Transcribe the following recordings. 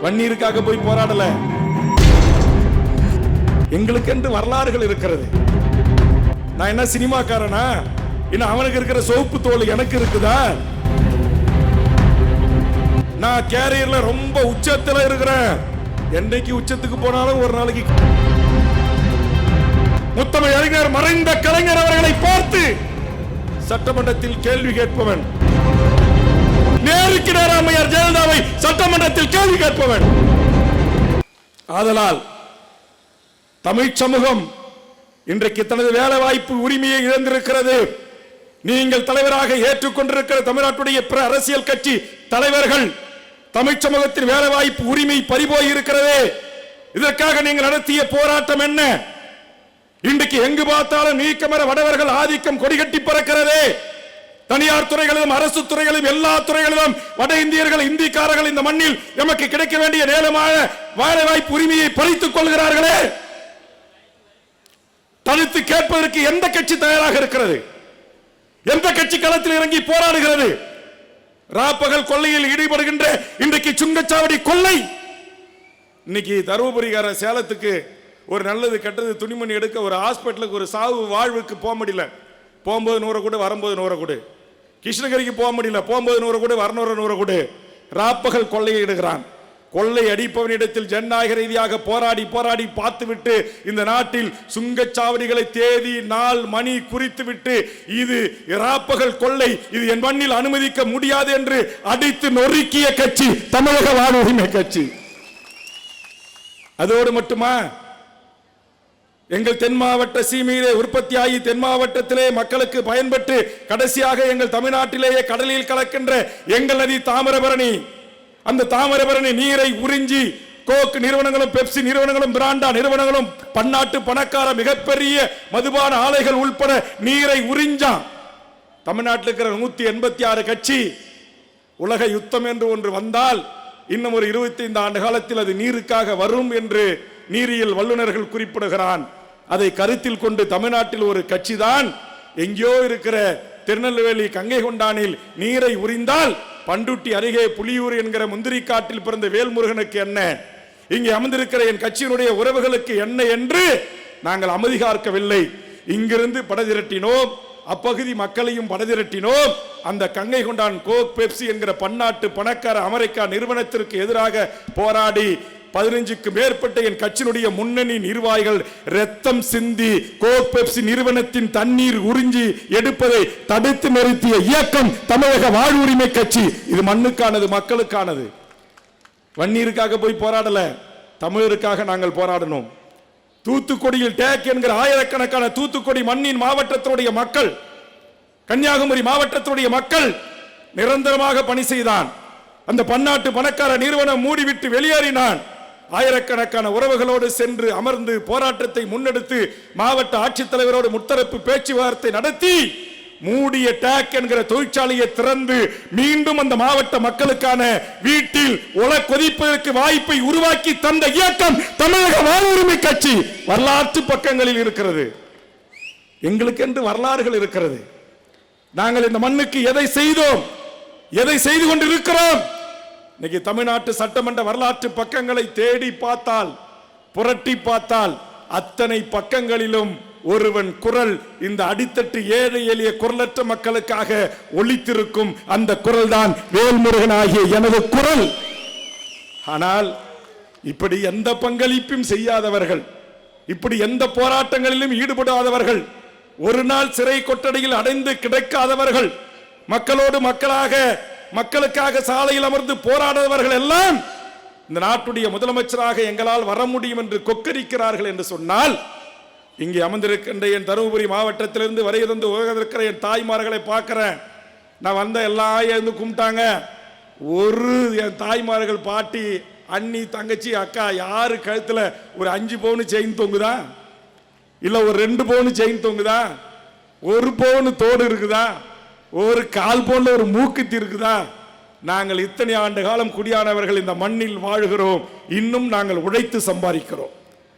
வன்னியருக்காக போய் போராடல. எங்களுக்கு என்று வரலாறுகள் இருக்கிறது. நான் என்ன சினிமாக்காரனா? இன்னும் அவனுக்கு இருக்கிற சோப்பு தோல் எனக்கு இருக்குதா? நான் கேரியர்ல ரொம்ப உச்சத்துல இருக்கிறேன். என்னைக்கு உச்சத்துக்கு போனாலும் ஒரு நாளைக்கு முத்தமிழ் அறிஞர் மறைந்த கலைஞர் அவர்களை பார்த்து சட்டமன்றத்தில் கேள்வி கேட்பவன், நேருக்கு நேர் அம்மையார் ஜெயலலிதாவை சட்டமன்றத்தில் கேள்வி கேட்பவன். ஆதலால் தமிழ் சமூகம் இன்றைக்கு தனது வேலை வாய்ப்பு உரிமையை இழந்திருக்கிறது. நீங்கள் தலைவராக ஏற்றுக்கொண்டிருக்கிற தமிழ்நாட்டுடைய பிற அரசியல் கட்சி தலைவர்கள் தமிழ் சமூகத்தின் வேலை வாய்ப்பு உரிமை பறிபோய் இருக்கிறது. இதற்காக நீங்கள் நடத்திய போராட்டம் என்ன? இன்றைக்கு எங்கு பார்த்தாலும் நீக்கமர வடவர்கள் ஆதிக்கம் கொடிகட்டி பறக்கிறது. தனியார் துறைகளிலும் அரசு துறைகளிலும் எல்லா துறைகளிலும் வட இந்தியர்கள் இந்திக்காரர்கள் இந்த மண்ணில் நமக்கு கிடைக்க வேண்டிய நேரமாக வேலை வாய்ப்பு உரிமையை பறித்துக் கொள்கிறார்களே. தடுத்து கேட்பதற்கு எந்த கட்சி தயாராக இருக்கிறது? எந்த கட்சி களத்தில் இறங்கி போராடுகிறது? ராப்பகல் கொள்ளையில் ஈடுபடுகின்ற இன்றைக்கு சுங்கச்சாவடி கொள்ளை. இன்னைக்கு தருமபுரிக்கார சேலத்துக்கு ஒரு நல்லது கெட்டது துணிமணி எடுக்க ஒரு ஹாஸ்பிட்டலுக்கு ஒரு சாவு வாழ்வுக்கு போக முடியல. போகும்போது 100 கூட, வரும்போது 100 கூட. கிருஷ்ணகிரிக்கு போக முடியல. போகும்போது 100 கூட, வரணும் 100 கூட. ராப்பகல் கொள்ளையை இடுகிறான். கொள்ளை அடிப்பவனிடத்தில் ஜனநாயக ரீதியாக போராடி போராடி பார்த்துவிட்டு இந்த நாட்டில் சுங்கச்சாவடிகளை தேதி நாள் மணி குறித்து விட்டு இது ராப்பகல் கொள்ளை, இது என் மண்ணில் அனுமதிக்க முடியாது என்று அடித்து நொறுக்கிய கட்சி தமிழக வாழ்வுரிமை கட்சி. அதோடு மட்டுமா, எங்கள் தென் மாவட்ட சீமையிலே உற்பத்தியாகி தென் மாவட்டத்திலே மக்களுக்கு பயன்பட்டு கடைசியாக எங்கள் தமிழ்நாட்டிலேயே கடலில் கலக்கின்ற எங்கள் நதி தாமிரபரணி. அந்த தாமிரபரணி நீரை உறிஞ்சி கோக் நிறுவனங்களும் பெப்சி நிறுவனங்களும் பிராண்டா நிறுவனங்களும் பன்னாட்டு பணக்கார மிகப்பெரிய மதுபான ஆலைகள் உள்பட நீரை உறிஞ்சான். தமிழ்நாட்டில் இருக்கிற 186 கட்சி உலக யுத்தம் என்று ஒன்று வந்தால் இன்னும் ஒரு 25 ஆண்டு காலத்தில் அது நீருக்காக வரும் என்று நீரியல் வல்லுநர்கள் குறிப்பிடுகிறான். அதை கருத்தில் கொண்டு தமிழ்நாட்டில் ஒரு கட்சி தான் எங்கேயோ இருக்கிற திருநெல்வேலி கங்கை கொண்டானில் நீரை உறிந்தால் பண்டுட்டி அருகே புலியூர் என்கிற முந்திரி காட்டில் பிறந்த வேல்முருகனுக்கு என்ன, இங்கே அமர்ந்திருக்கிற என் கட்சியினுடைய உறவுகளுக்கு என்ன என்று நாங்கள் அமைதி காக்கவில்லை. இங்கிருந்து படதிரட்டினோம், அப்பகுதி மக்களையும் படதிரட்டினோம். அந்த கங்கை கொண்டான் கோக் பெப்சி என்கிற பன்னாட்டு பணக்கார அமெரிக்கா நிறுவனத்திற்கு எதிராக போராடி 15க்கு மேற்பட்ட என் கட்சியினுடைய முன்னணி நிர்வாகிகள் ரத்தம் சிந்தி கோக் பெப்சி நிறுவனத்தின் தண்ணீர் உறிஞ்சி எடுப்பதை தடுத்து நிறுத்திய இயக்கம் தமிழக வாழ்வுரிமை கட்சி. இது மண்ணுக்கானது, மக்களுக்கானது. வன்னியருக்காக போய் போராடல, தமிழருக்காக நாங்கள் போராடணும். தூத்துக்குடியில் டேக் என்கிற ஆயிரக்கணக்கான தூத்துக்குடி மண்ணின் மாவட்டத்தினுடைய மக்கள், கன்னியாகுமரி மாவட்டத்தினுடைய மக்கள் நிரந்தரமாக பணி செய்தான். அந்த பன்னாட்டு பணக்கார நிறுவனம் மூடிவிட்டு வெளியேறினான். ஆயிரக்கணக்கான உறவுகளோடு சென்று அமர்ந்து போராட்டத்தை முன்னெடுத்து மாவட்ட ஆட்சித்தலைவரோடு முத்தரப்பு பேச்சுவார்த்தை நடத்தி மூடிய டேக் என்கிற தொழிற்சாலையை திறந்து மீண்டும் அந்த மாவட்ட மக்களுக்கான வீட்டில் உல கொதிப்பதற்கு வாய்ப்பை உருவாக்கி தந்த இயக்கம் தமிழக வாழ்வுரிமை கட்சி. வரலாற்று பக்கங்களில் இருக்கிறது. எங்களுக்கு என்று வரலாறுகள் இருக்கிறது. நாங்கள் இந்த மண்ணுக்கு எதை செய்தோம், எதை செய்து கொண்டிருக்கிறோம். இன்னைக்கு தமிழ்நாட்டு சட்டமன்ற வரலாற்று பக்கங்களை தேடி பார்த்தால், புரட்டி பார்த்தால் அத்தனை பக்கங்களிலும் ஒருவன் குரல் இந்த அடித்தட்டு ஏழை எளிய குரலற்ற மக்களுக்காக ஒலித்திருக்கும். அந்த குரல் தான் வேல்முருகன் ஆகிய எனது குரல். ஆனால் இப்படி எந்த பங்களிப்பும் செய்யாதவர்கள், இப்படி எந்த போராட்டங்களிலும் ஈடுபடாதவர்கள், ஒரு நாள் சிறை கொட்டடியில் அடைந்து கிடைக்காதவர்கள், மக்களோடு மக்களாக மக்களுக்காக சாலையில் அமர்ந்து போராடுபவர்கள் எல்லாம் இந்த நாட்டுடைய முதலமைச்சராக எங்களால் வர முடியும் என்று கொக்கரிக்கிறார்கள் என்று சொன்னால், இங்கே அமர்ந்திருக்கின்ற என் தருமபுரி மாவட்டத்திலிருந்து வரை தந்து உலகிருக்கிற என் தாய்மார்களை பார்க்கிறேன். நான் வந்த எல்லாம் எழுந்து கும்பிட்டாங்க. ஒரு என் தாய்மார்கள், பாட்டி, அண்ணி, தங்கச்சி, அக்கா யாரு கழுத்துல ஒரு 5 பவுன் செயின் தொங்குதா? இல்ல ஒரு 2 பவுன் செயின் தொங்குதா? 1 பவுன் தோடு இருக்குதா? ஒரு 1/4 பவுன்ல ஒரு மூக்குத்தி இருக்குதா? நாங்கள் இத்தனை ஆண்டு காலம் குடியானவர்கள் இந்த மண்ணில் வாழுகிறோம். இன்னும் நாங்கள் உழைத்து சம்பாதிக்கிறோம்.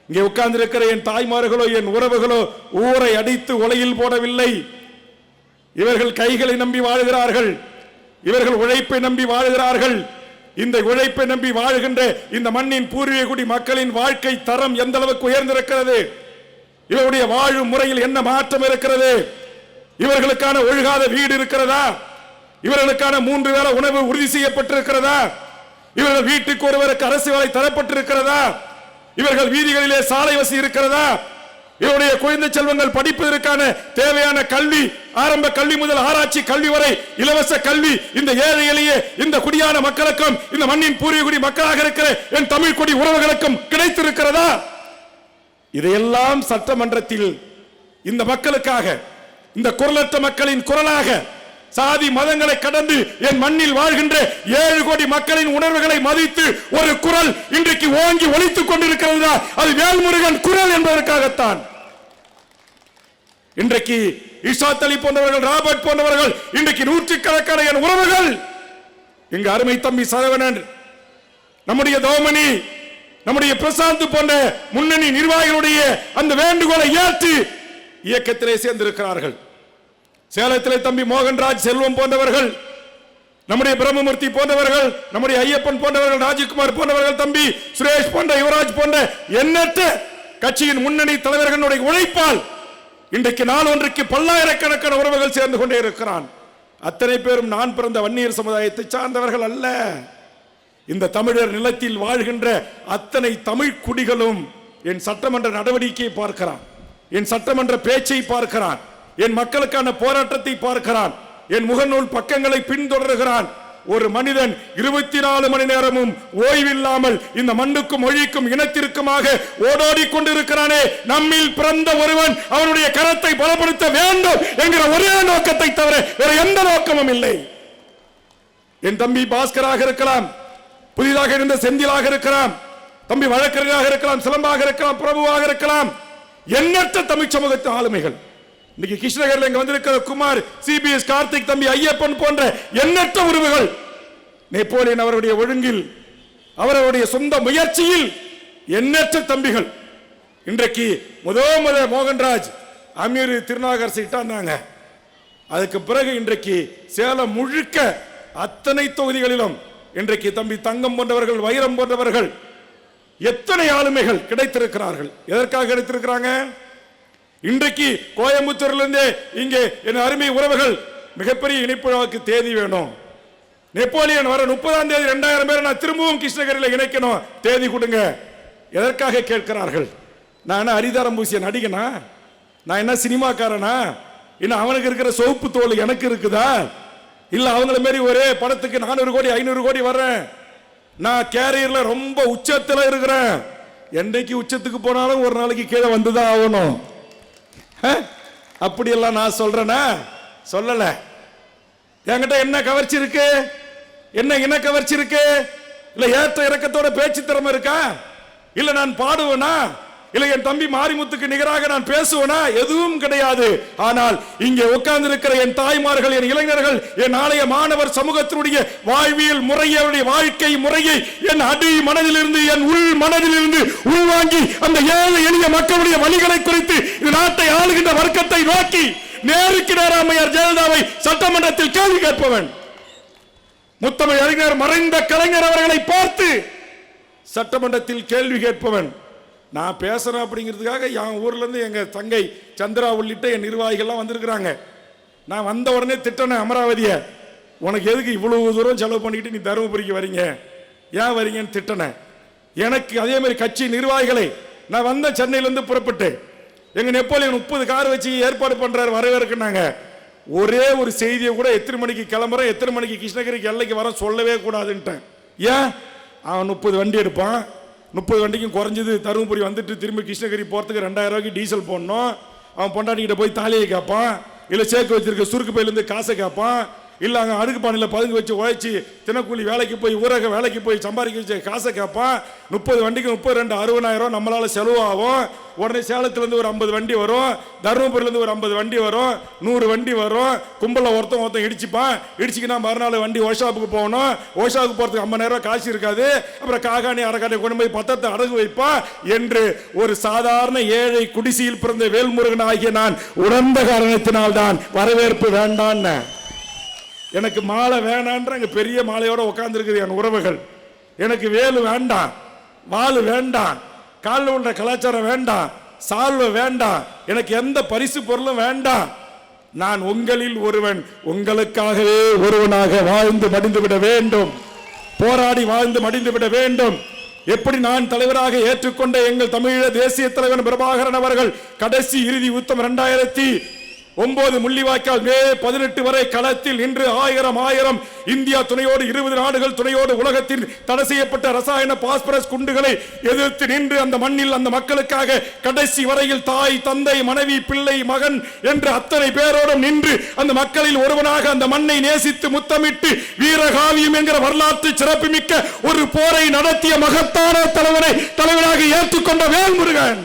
இங்கே உட்கார்ந்து இருக்கிற என் தாய்மார்களோ என் உறவுகளோ ஊரை அடித்து உலையில் போடவில்லை. இவர்கள் கைகளை நம்பி வாழுகிறார்கள். இவர்கள் உழைப்பை நம்பி வாழுகிறார்கள். இந்த உழைப்பை நம்பி வாழ்கின்ற இந்த மண்ணின் பூர்வீக குடி மக்களின் வாழ்க்கை தரம் எந்த அளவுக்கு உயர்ந்திருக்கிறது, இவருடைய வாழும் முறையில் என்ன மாற்றம் இருக்கிறது, இவர்களுக்கான ஒழுகாத வீடு இருக்கிறதா, இவர்களுக்கான 3 வேளை உணவு உறுதி செய்யப்பட்டிருக்கிறதா, இவர்கள் வீட்டுக்கு ஒருவருக்கு அரசு வேலை தரப்பட்டிருக்கிறதா, இவர்கள் வீதிகளிலே சாலை வசதி இருக்கிறதா, இவருடைய குழந்தை செல்வங்கள் படிப்பதற்கான தேவையான கல்வி, ஆரம்ப கல்வி முதல் ஆராய்ச்சி கல்வி வரை இலவச கல்வி இந்த ஏழை எளிய இந்த குடியான மக்களுக்கும் இந்த மண்ணின் பூர்வீக குடி மக்களாக இருக்கிற என் தமிழ் குடி உறவுகளுக்கும் கிடைத்திருக்கிறதா? இதையெல்லாம் சட்டமன்றத்தில் இந்த மக்களுக்காக, இந்த குரலற்ற மக்களின் குரலாக, சாதி மதங்களை கடந்து என் மண்ணில் வாழ்கின்ற 7 கோடி மக்களின் உணர்வுகளை மதித்து ஒரு குரல் இன்றைக்கு ஓங்கி ஒலித்துக் கொண்டிருக்கிறது. அது வேல்முருகன் குரல் என்பதற்காகத்தான். இன்றைக்கு இஷாத் அலி போன்றவர்கள், ராபர்ட் போன்றவர்கள், இன்றைக்கு நூற்றுக்கணக்கான என் உறவுகள், எங்க அருமை தம்பி சரவணன், நம்முடைய தோமணி, நம்முடைய பிரசாந்த் போன்ற முன்னணி நிர்வாகிகளுடைய அந்த வேண்டுகோளை ஏற்று இயக்கத்திலே சேர்ந்திருக்கிறார்கள். சேலத்திலே தம்பி மோகன்ராஜ், செல்வம் போன்றவர்கள், நம்முடைய பிரம்மமூர்த்தி போன்றவர்கள், நம்முடைய ஐயப்பன் போன்றவர்கள், ராஜ்குமார் போன்றவர்கள், தம்பி சுரேஷ் போன்ற, யுவராஜ் போன்ற எண்ணற்ற கட்சியின் முன்னணி தலைவர்களுடைய உழைப்பால் இன்றைக்கு நாள் ஒன்றுக்கு பல்லாயிரக்கணக்கான உறவுகள் சேர்ந்து கொண்டே இருக்கிறான். அத்தனை பேரும் நான் பிறந்த வன்னியர் சமுதாயத்தை சார்ந்தவர்கள் அல்ல. இந்த தமிழர் நிலத்தில் வாழ்கின்ற அத்தனை தமிழ் குடிகளும் என் சட்டமன்ற நடவடிக்கையை பார்க்கிறான், என் சட்டமன்ற பேச்சை பார்க்கிறான், என் மக்களுக்கான போராட்டத்தை பார்க்கிறான், என் முகநூல் பக்கங்களை பின்தொடர்கிறான். ஒரு மனிதன் 24 மணி நேரமும் ஓய்வில்லாமல் இந்த மண்ணுக்கும் மொழிக்கும் இனத்திற்குமாக ஓடோடி கொண்டிருக்கிறானே, நம்மில் பிறந்த ஒருவன் அவனுடைய கரத்தை பலப்படுத்த வேண்டும் என்கிற ஒரே நோக்கத்தை தவிர வேற எந்த நோக்கமும் இல்லை. என் தம்பி பாஸ்கராக இருக்கலாம், புதிதாக இருந்த செந்திலாக இருக்கலாம், தம்பி வழக்கறிஞராக இருக்கலாம், சிலம்பாக இருக்கலாம், பிரபுவாக இருக்கலாம், எண்ணற்ற தமிழ் சமூகத்தின் ஆளுமைகள். இன்னைக்கு கிருஷ்ணகிரியில் இங்க வந்திருக்கிற குமார், சிபிஎஸ் கார்த்திக், தம்பி ஐயப்பன் போன்ற எண்ணற்ற உறவுகள், நெப்போலியன் அவருடைய ஒழுங்கில், அவருடைய சொந்த முயற்சியில் எண்ணற்ற தம்பிகள். இன்றைக்கு முத மோகன்ராஜ் அமீர் திருநாகரசு இட்டாங்க. அதுக்கு பிறகு இன்றைக்கு சேலம் முழுக்க அத்தனை தொகுதிகளிலும் இன்றைக்கு தம்பி தங்கம் போன்றவர்கள், வைரம் போன்றவர்கள், எத்தனை ஆளுமைகள் கிடைத்திருக்கிறார்கள். எதற்காக கிடைத்திருக்கிறாங்க? இன்றைக்கு கோயம்புத்தூரிலிருந்து இங்கே என் அருமை உறவுகள் மிகப்பெரிய இணைப்பு தேதி வேணும். நெப்போலியன் வர 30ஆம் தேதி 2000 பேரை நான் திரும்பவும் கிருஷ்ணகிரியில் இணைக்கணும், தேதி கொடுங்க. எதற்காக கேட்கிறார்கள்? நான் என்ன அரிதாரம் பூசிய நடிகனா? நான் என்ன சினிமாக்காரனா? இன்னும் அவனுக்கு இருக்கிற சோப்பு தோல் எனக்கு இருக்குதா? இல்ல அவங்கள மாரி ஒரே படத்துக்கு 400 கோடி 500 கோடி வர்றேன். நான் கேரியர்ல ரொம்ப உச்சத்துல இருக்கிறேன். என்னைக்கு உச்சத்துக்கு போனாலும் ஒரு நாளைக்கு கீழே வந்துதான் ஆகணும். அப்படியெல்லாம் நான் சொல்றேனா? சொல்லல. என்கிட்ட என்ன கவர்ச்சி இருக்கு? என்ன இன கவர்ச்சி இருக்கு? இல்ல ஏற்ற இறக்கத்தோட பேச்சு திறமை இருக்கா? இல்ல நான் பாடுவேனா? இல்ல என் தம்பி மாரிமுத்துக்கு நிகராக நான் பேசுவேனா? எதுவும் கிடையாது. ஆனால் இங்கே உட்கார்ந்து இருக்கிற என் தாய்மார்கள், என் இளைஞர்கள், என் நாளைய மாணவர் சமூகத்தினுடைய வாழ்வியல் முறையை, அவருடைய வாழ்க்கை முறையை என் அடி மனதிலிருந்து, என் உள் மனதிலிருந்து உள்வாங்கி அந்த ஏழை எளிய மக்களுடைய வழிகளை குறித்து இந்த நாட்டை ஆளுகின்ற வர்க்கத்தை நோக்கி நேருக்கு நேராமையார் ஜெயலலிதாவை சட்டமன்றத்தில் கேள்வி கேட்பவன், முத்தமிழ் அறிஞர் மறைந்த கலைஞர் அவர்களை பார்த்து சட்டமன்றத்தில் கேள்வி கேட்பவன். நான் பேசுறேன் அப்படிங்கிறதுக்காக என் ஊர்ல இருந்து எங்க தங்கை சந்திரா உள்ளிட்ட என் நிர்வாகிகள்லாம் வந்திருக்கிறாங்க. நான் வந்த உடனே திட்டனேன் அமராவதியை, உனக்கு எதுக்கு இவ்வளவு தூரம் செலவு பண்ணிட்டு நீ தருமபுரிக்கு வரீங்க, ஏன் வரீங்கன்னு திட்டனேன். எனக்கு அதே மாதிரி கட்சி நிர்வாகிகளை நான் வந்த சென்னையிலேருந்து புறப்பட்டு எங்க நெப்போலியன் 30 கார் வச்சு ஏற்பாடு பண்றாரு வரவேற்குனாங்க. ஒரே ஒரு செய்தியை கூட எத்தனை மணிக்கு கிளம்புறேன், எத்தனை மணிக்கு கிருஷ்ணகிரிக்கு எல்லைக்கு வர சொல்லவே கூடாதுன்ட்டேன். ஏன்? அவன் 30 வண்டி எடுப்பான், 30 வண்டிக்கும் குறைஞ்சது தருமபுரி வந்துட்டு திரும்பி கிருஷ்ணகிரி போகிறதுக்கு 2000 ரூபாய்க்கு டீசல் போடணும். அவன் பொண்டாட்டிக்கிட்ட போய் தாலியை கேட்பான், இல்லை சேர்க்க வச்சிருக்க சுருக்கு பையிலேருந்து காசை கேட்பான், இல்லை அங்கே அடுக்கு பானையில் பதுங்கு வச்சு உழைச்சி தினக்கூலி வேலைக்கு போய் ஊரக வேலைக்கு போய் சம்பாதிக்க வச்சு காசை கேட்பான். 30 வண்டிக்கு 32 60,000 நம்மளால் செலவாகும். உடனே சேலத்துலேருந்து ஒரு 50 வண்டி வரும், தருமபுரியிலேருந்து ஒரு 50 வண்டி வரும், 100 வண்டி வரும். கும்பலில் ஒருத்தன் இடிச்சுப்பான், இடிச்சிக்கினா மறுநாள் வண்டி ஒர்க்ஷாப்புக்கு போகணும், ஒர்க்ஷாப்புக்கு போகிறதுக்கு 50,000 ரூபா காசு இருக்காது. அப்புறம் காகாணி அரைக்காட்டை கொண்டு போய் பத்திரத்தை அடகு வைப்பான் என்று ஒரு சாதாரண ஏழை குடிசையில் பிறந்த வேல்முருகன் ஆகிய நான் உணர்ந்த காரணத்தினால்தான் வரவேற்பு வேண்டான்னு. எனக்கு மாலை வேணான்ற அங்க பெரிய மாலையோட உட்கார்ந்து இருக்குது என் உறவுகள். எனக்கு வேலு வேண்டாம், வாளு வேண்டாம், காலில் உள்ள கலாச்சாரம் வேண்டாம், சால்வை வேண்டாம், எனக்கு எந்த பரிசு பொருளும் வேண்டாம். நான் உங்களில் ஒருவன், உங்களுக்காகவே ஒருவனாக வாழ்ந்து மடிந்துவிட வேண்டும், போராடி வாழ்ந்து மடிந்துவிட வேண்டும். எப்படி நான் தலைவராக ஏற்றுக்கொண்ட எங்கள் தமிழீழ தேசிய தலைவர் பிரபாகரன் அவர்கள் கடைசி இறுதி யுத்தம் 2009 முள்ளிவாய்க்கால் மே 18 வரை களத்தில் நின்று ஆயிரம் இந்தியா துணையோடு 20 நாடுகள் துணையோடு உலகத்தின் தடை செய்யப்பட்ட ரசாயன பாஸ்பரஸ் குண்டுகளை எதிர்த்து நின்று அந்த மண்ணில் அந்த மக்களுக்காக கடைசி வரையில் தாய் தந்தை மனைவி பிள்ளை மகன் என்று அத்தனை பேரோடும் நின்று அந்த மக்களில் ஒருவனாக அந்த மண்ணை நேசித்து முத்தமிட்டு வீரகாவியம் என்கிற வரலாற்று சிறப்புமிக்க ஒரு போரை நடத்திய மகத்தான தலைவராக ஏற்றுக்கொண்ட வேல்முருகன்.